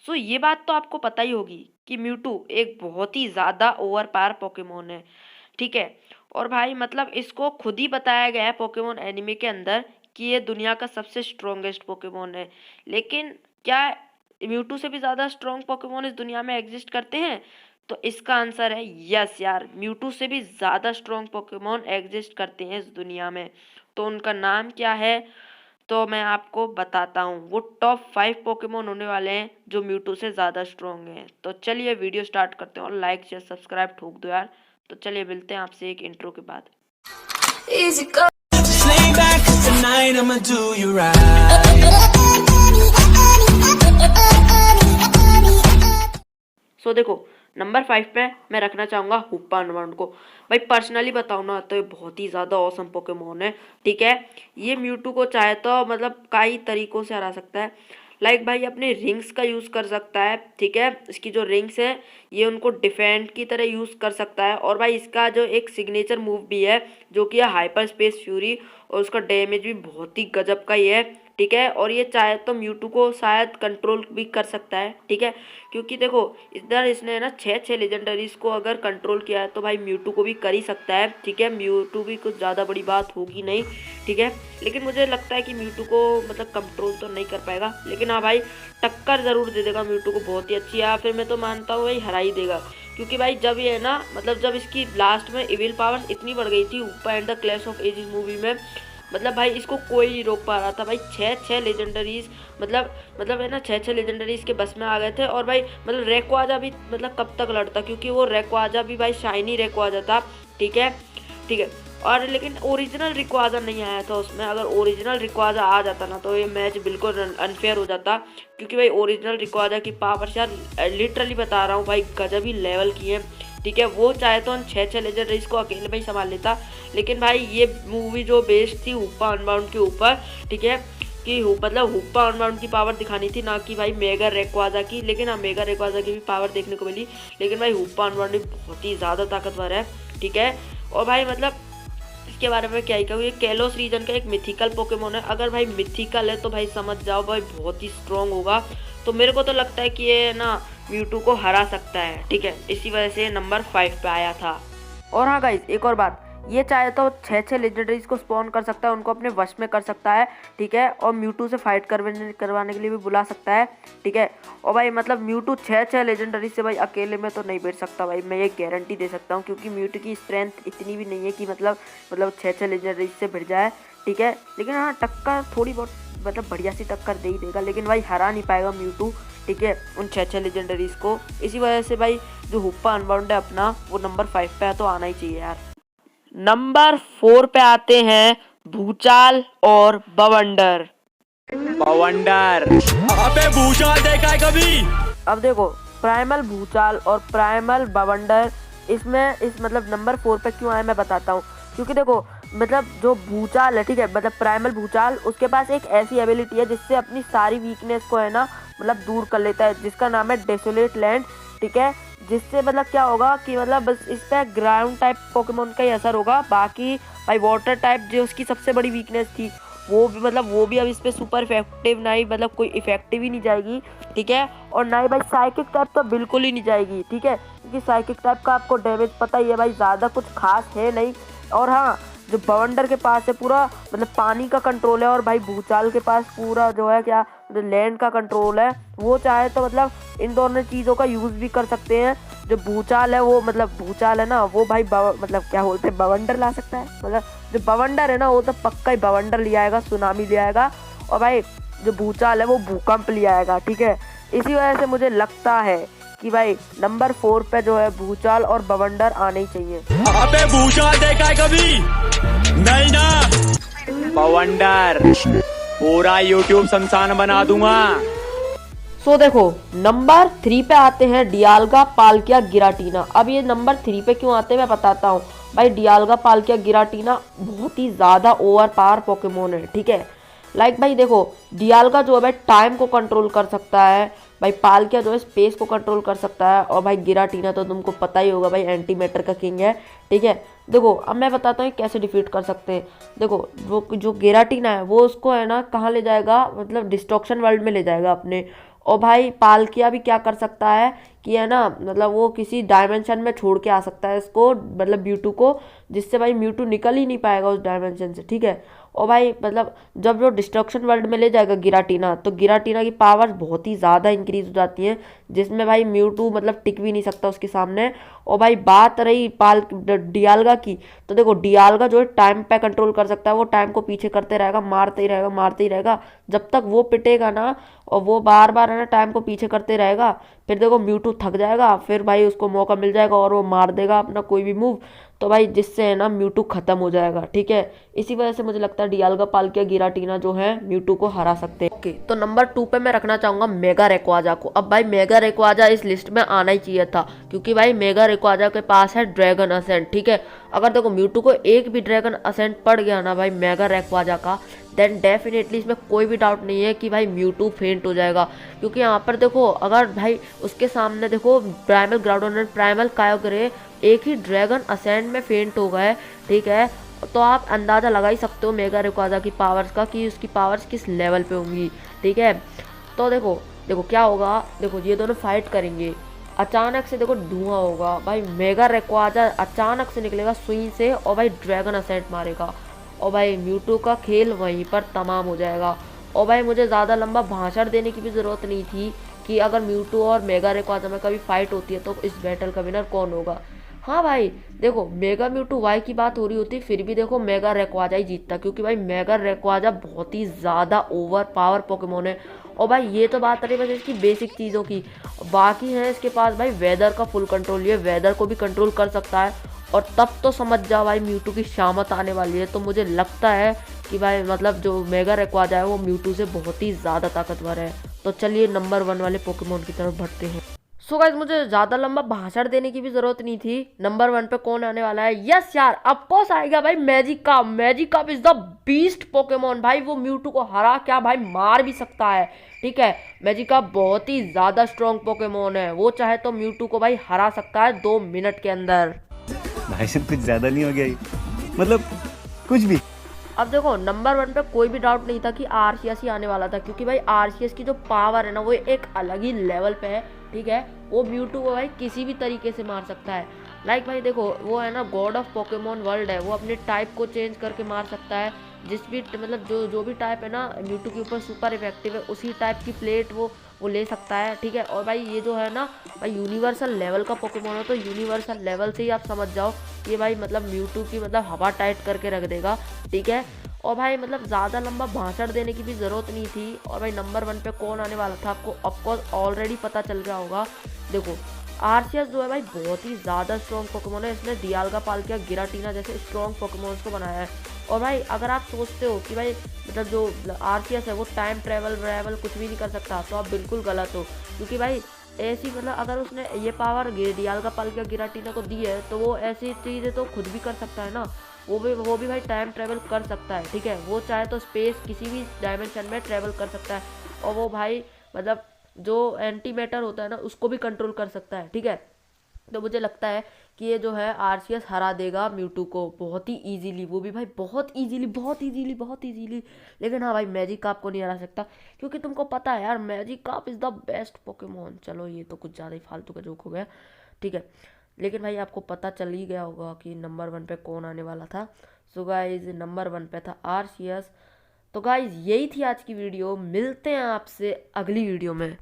सो ये बात तो आपको पता ही होगी कि म्यूटू एक बहुत ही ज़्यादा ओवर पावर पोकेमोन है, ठीक है। और भाई मतलब इसको खुद ही बताया गया है पोकेमोन एनिमे के अंदर कि ये दुनिया का सबसे स्ट्रॉन्गेस्ट पोकेमोन है। लेकिन क्या म्यूटू से भी ज़्यादा स्ट्रॉन्ग पोकेमोन इस दुनिया में एग्जिस्ट करते हैं? तो इसका आंसर है यस यार, म्यूटू से भी ज़्यादा स्ट्रॉन्ग पोकेमोन एग्जिस्ट करते हैं इस दुनिया में। तो उनका नाम क्या है? तो मैं आपको बताता हूँ, वो टॉप 5 पोकेमोन होने वाले हैं जो म्यूटू से ज़्यादा स्ट्रॉन्ग हैं। तो चलिए वीडियो स्टार्ट करते हैं और लाइक शेयर सब्सक्राइब ठोक दो यार। तो चलिए मिलते हैं आपसे एक इंट्रो के बाद। Easy go. Just lay back, 'cause tonight I'ma do you right. सो देखो, नंबर 5 पे मैं रखना चाहूँगा हुप्पा अनबाउंड को। भाई पर्सनली बताऊँ ना तो ये बहुत ही ज़्यादा ऑसम पोकेमोन है, ठीक है। ये म्यूटू को चाहे तो मतलब कई तरीक़ों से हरा सकता है। लाइक भाई अपने रिंग्स का यूज़ कर सकता है, ठीक है। इसकी जो रिंग्स है ये उनको डिफेंड की तरह यूज़ कर सकता है। और भाई इसका जो एक सिग्नेचर मूव भी है जो कि है हाइपर स्पेस फ्यूरी, और उसका डैमेज भी बहुत ही गजब का ही है, ठीक है। और ये चाहे तो म्यूटू को शायद कंट्रोल भी कर सकता है, ठीक है। क्योंकि देखो इधर इसने ना 6 लेजेंडरीज को अगर कंट्रोल किया है तो भाई म्यूटू को भी कर ही सकता है, ठीक है। म्यूटू भी कुछ ज़्यादा बड़ी बात होगी नहीं, ठीक है। लेकिन मुझे लगता है कि म्यूटू को मतलब कंट्रोल तो नहीं कर पाएगा, लेकिन हाँ भाई टक्कर ज़रूर दे देगा म्यूटू को बहुत ही अच्छी। या फिर मैं तो मानता हूँ भाई हरा ही देगा, क्योंकि भाई जब ये है ना मतलब जब इसकी लास्ट में इविल पावर्स इतनी बढ़ गई थी हुप्पा and the clash of ages movie में, मतलब भाई इसको कोई नहीं रोक पा रहा था। भाई 6 लेजेंडरीज मतलब है ना 6 लेजेंडरीज के बस में आ गए थे। और भाई मतलब रेक्वाजा भी मतलब कब तक लड़ता, क्योंकि वो रेक्वाजा भी भाई शाइनी रेक्वाजा था, ठीक है, ठीक है। और लेकिन ओरिजिनल रिक्वाजा नहीं आया था उसमें। अगर ओरिजिनल रिक्वाजा आ जाता ना तो ये मैच बिल्कुल अनफेयर हो जाता, क्योंकि भाई ओरिजिनल रिक्वाजा की पावर्स यार लिटरली बता रहा हूँ भाई गजब ही लेवल की है, ठीक है। वो चाहे तो उन 6 लेजेंडरीज को अकेले में ही संभाल लेता। लेकिन भाई ये मूवी जो बेस्ड थी हुप्पा अनबाउंड के ऊपर, ठीक है, कि मतलब हुप्पा अनबाउंड की पावर दिखानी थी, ना कि भाई मेगा रेक्वाजा की। लेकिन हाँ मेगा रेक्वाजा की भी पावर देखने को मिली, लेकिन भाई हुप्पा अनबाउंड भी बहुत ही ज़्यादा ताकतवर है, ठीक है। और भाई मतलब इसके बारे में क्या ही कहूँ, ये कैलोस रीजन का एक मिथिकल पोकेमोन है। अगर भाई मिथिकल है तो भाई समझ जाओ भाई बहुत ही स्ट्रॉन्ग होगा। तो मेरे को तो लगता है कि ये ना म्यूटू को हरा सकता है, ठीक है। इसी वजह से नंबर 5 पे आया था। और हाँ गाइस एक और बात, ये चाहे तो 6 लेजेंडरीज को स्पॉन कर सकता है, उनको अपने वश में कर सकता है, ठीक है। और म्यूटू से फाइट करवाने के लिए भी बुला सकता है, ठीक है। और भाई मतलब म्यूटू 6 लेजेंडरीज से भाई अकेले में तो नहीं बैठ सकता भाई, मैं ये गारंटी दे सकता हूँ, क्योंकि म्यूटू की स्ट्रेंथ इतनी भी नहीं है कि मतलब 6 लेजेंडरीज से भिड़ जाए, ठीक है। लेकिन हाँ टक्कर थोड़ी बहुत मतलब बढ़िया सी टक्कर दे ही देगा, लेकिन भाई हरा नहीं पाएगा म्यूटू, ठीक है, उन 6 लेजेंडरीज को। इसी वजह से भाई जो हुप्पा अनबाउंड है अपना वो नंबर 5 पे है, तो आना ही चाहिए यार। नंबर 4 पे आते हैं भूचाल और बवंडर। बवंडर अबे भूचाल देखा है कभी? अब देखो प्राइमल भूचाल और प्राइमल बवंडर इसमें इस मतलब नंबर 4 पे क्यों आया मैं बताता हूँ। क्योंकि देखो मतलब जो भूचाल है, ठीक है, मतलब प्राइमल भूचाल, उसके पास एक ऐसी एबिलिटी है जिससे अपनी सारी वीकनेस को है ना मतलब दूर कर लेता है, जिसका नाम है डेसोलेट लैंड, ठीक है। जिससे मतलब क्या होगा कि मतलब बस इस पर ग्राउंड टाइप पोकेमोन का ही असर होगा, बाकी भाई वाटर टाइप जो उसकी सबसे बड़ी वीकनेस थी वो भी अब इस पर सुपर इफेक्टिव नहीं, मतलब कोई इफेक्टिव ही नहीं जाएगी, ठीक है। और ना ही भाई साइकिक टाइप तो बिल्कुल ही नहीं जाएगी, ठीक है, क्योंकि साइकिक टाइप का आपको डैमेज पता ही है भाई ज़्यादा कुछ खास है नहीं। और हाँ जो बवंडर के पास है पूरा मतलब पानी का कंट्रोल है, और भाई भूचाल के पास पूरा जो है क्या जो लैंड का कंट्रोल है। वो चाहे तो मतलब इन दोनों चीज़ों का यूज़ भी कर सकते हैं। जो भूचाल है वो मतलब भूचाल है ना वो भाई मतलब क्या बोलते हैं बवंडर ला सकता है, मतलब जो बवंडर है ना वो तो पक्का ही बवंडर ले आएगा, सुनामी ले आएगा। और भाई जो भूचाल है वो भूकंप ले आएगा, ठीक है। इसी वजह से मुझे लगता है कि भाई नंबर 4 पे जो है भूचाल और बवंडर आने ही चाहिए। अबे भूचाल देखा है कभी? नहीं ना। बवंडर पूरा यूट्यूब शमशान बना दूंगा। सो देखो नंबर 3 पे आते हैं डियालगा पाल्किया गिराटीना। अब ये नंबर 3 पे क्यों आते हैं मैं बताता हूँ। भाई डियालगा पाल्किया गिराटीना बहुत ही ज़्यादा ओवर पावर पोकेमोन है, ठीक है। लाइक भाई देखो डियालगा जो है भाई टाइम को कंट्रोल कर सकता है, भाई पाल्किया जो है स्पेस को कंट्रोल कर सकता है, और भाई गिराटीना तो तुमको पता ही होगा भाई एंटी मैटर का किंग है, ठीक है। देखो अब मैं बताता हूँ कैसे डिफीट कर सकते हैं। देखो वो जो गिराटीना है वो उसको है ना कहाँ ले जाएगा, मतलब डिस्ट्रक्शन वर्ल्ड में ले जाएगा अपने। और भाई पालकिया भी क्या कर सकता है कि है ना, मतलब वो किसी डायमेंशन में छोड़ के आ सकता है इसको, मतलब म्यूटू को, जिससे भाई म्यूटू निकल ही नहीं पाएगा उस डायमेंशन से, ठीक है। और भाई मतलब जब वो डिस्ट्रक्शन वर्ल्ड में ले जाएगा गिराटीना, तो गिराटीना की पावर बहुत ही ज़्यादा इंक्रीज हो जाती है, जिसमें भाई म्यूटू मतलब टिक भी नहीं सकता उसके सामने। और भाई बात रही डियालगा की, तो देखो डियालगा जो है टाइम पे कंट्रोल कर सकता है, वो टाइम को पीछे करते रहेगा, मारते ही रहेगा, मारते ही रहेगा, जब तक वो पिटेगा ना, और वो बार बार है ना टाइम को पीछे करते रहेगा। फिर देखो म्यूटू थक जाएगा, फिर भाई उसको मौका मिल जाएगा और वो मार देगा अपना कोई भी मूव, तो भाई जिससे है ना म्यूटू खत्म हो जाएगा, ठीक है। इसी वजह से मुझे लगता है डियालगा, पालकिया, गिराटीना जो है म्यूटू को हरा सकते हैं। ओके, तो नंबर 2 पे मैं रखना चाहूंगा मेगा रेक्वाजा को। अब भाई मेगा रेक्वाजा इस लिस्ट में आना ही चाहिए था, क्योंकि भाई मेगा रेक्वाजा के पास है ड्रैगन असेंट, ठीक है। अगर देखो म्यूटू को एक भी ड्रैगन असेंट पड़ गया ना भाई मेगा रेक्वाजा का, देन डेफिनेटली इसमें कोई भी डाउट नहीं है कि भाई म्यूटू फेंट हो जाएगा। क्योंकि यहाँ पर देखो अगर भाई उसके सामने देखो प्राइमल ग्राउडोनेट, प्राइमल कायोग्रे एक ही ड्रैगन असेंट में फेंट हो गए, ठीक है, तो आप अंदाज़ा लगा ही सकते हो मेगा रेक्वाजा की पावर्स का कि उसकी पावर्स किस लेवल पे होंगी, ठीक है। तो देखो देखो क्या होगा, देखो ये दोनों फाइट करेंगे, अचानक से देखो धुआं होगा, भाई मेगा रेक्वाजा अचानक से निकलेगा सुई से और भाई ड्रैगन असेंट मारेगा, और भाई म्यूटू का खेल वहीं पर तमाम हो जाएगा। और भाई मुझे ज़्यादा लंबा भाषण देने की भी ज़रूरत नहीं थी कि अगर म्यूटू और मेगा रेक्वाजा में कभी फाइट होती है तो इस बैटल का विनर कौन होगा। हाँ भाई देखो मेगा म्यूटू वाई की बात हो रही होती, फिर भी देखो मेगा रेक्वाजा ही जीतता, क्योंकि भाई मेगा रेक्वाजा बहुत ही ज़्यादा ओवर पावर पोकेमोन है। और भाई ये तो बात रही बस इसकी बेसिक चीज़ों की, बाकी है इसके पास भाई वेदर का फुल कंट्रोल, ये वेदर को भी कंट्रोल कर सकता है, और तब तो समझ जाओ भाई म्यूटू की शामत आने वाली है। तो मुझे लगता है कि भाई मतलब जो मेगा रेक्वाजा है वो म्यूटू से बहुत ही ज़्यादा ताकतवर है। तो चलिए नंबर 1 वाले पोकेमोन की तरफ बढ़ते हैं। सो गाइस मुझे ज़्यादा लंबा भाषण देने की भी ज़रूरत नहीं थी, नंबर 1 पे कौन आने वाला है। यस यार ऑफकोर्स आएगा भाई मैजिकाप। मैजिकाप इज द बीस्ट पोकेमोन, भाई वो म्यूटू को हरा क्या भाई मार भी सकता है, ठीक है। मैजिकाप बहुत ही ज़्यादा स्ट्रॉन्ग पोकेमोन है, वो चाहे तो म्यूटू को भाई हरा सकता है 2 मिनट के अंदर। भाई साहब कुछ ज्यादा नहीं हो गया ये? मतलब कुछ भी। अब देखो नंबर 1 पे कोई भी डाउट नहीं था कि आरसीएस ही आने वाला था, क्योंकि भाई आरसीएस की जो पावर है ना वो एक अलग ही लेवल पे है, ठीक है। वो म्यूटू को भाई किसी भी तरीके से मार सकता है। लाइक भाई देखो वो है ना गॉड ऑफ पोकेमोन वर्ल्ड है, वो अपने टाइप को चेंज करके मार सकता है, जिस भी मतलब जो भी टाइप है ना म्यूटू के ऊपर सुपर इफेक्टिव है उसी टाइप की प्लेट वो ले सकता है, ठीक है। और भाई ये जो है ना भाई यूनिवर्सल लेवल का पोकेमोन है, तो यूनिवर्सल लेवल से ही आप समझ जाओ कि भाई मतलब म्यूटू की मतलब हवा टाइट करके रख देगा, ठीक है। और भाई मतलब ज़्यादा लंबा भाषण देने की भी ज़रूरत नहीं थी। और भाई नंबर 1 पे कौन आने वाला था आपको ऑफकोर्स ऑलरेडी पता चल गया होगा। देखो आरसीएस जो है भाई बहुत ही ज़्यादा स्ट्रॉन्ग पोकेमोन है, इसने डियालगा, पालकिया, गिराटीना जैसे स्ट्रॉन्ग पोकेमोन्स को बनाया है। और भाई अगर आप सोचते हो कि भाई मतलब जो आरसीएस है वो टाइम ट्रैवल कुछ भी नहीं कर सकता, तो आप बिल्कुल गलत हो। क्योंकि भाई ऐसी मतलब अगर उसने ये पावर डियालगा, पालकिया, गिराटीना को दी है तो वो ऐसी चीज़ें तो खुद भी कर सकता है ना, वो भी भाई टाइम ट्रैवल कर सकता है, ठीक है। वो चाहे तो स्पेस किसी भी डायमेंशन में ट्रैवल कर सकता है, और वो भाई मतलब जो एंटी मैटर होता है ना उसको भी कंट्रोल कर सकता है, ठीक है। तो मुझे लगता है कि ये जो है आरसीएस हरा देगा म्यूटू को बहुत ही इजीली, वो भी भाई बहुत इजीली। लेकिन हाँ भाई मैजिकाप को नहीं हरा सकता, क्योंकि तुमको पता है यार मैजिकाप इज़ द बेस्ट पोकेमोन। चलो ये तो कुछ ज़्यादा ही फालतू का जोक हो गया, ठीक है। लेकिन भाई आपको पता चल ही गया होगा कि नंबर 1 पे कौन आने वाला था। सो गाइज नंबर 1 पे था आरसीएस। तो गाइज यही थी आज की वीडियो, मिलते हैं आपसे अगली वीडियो में।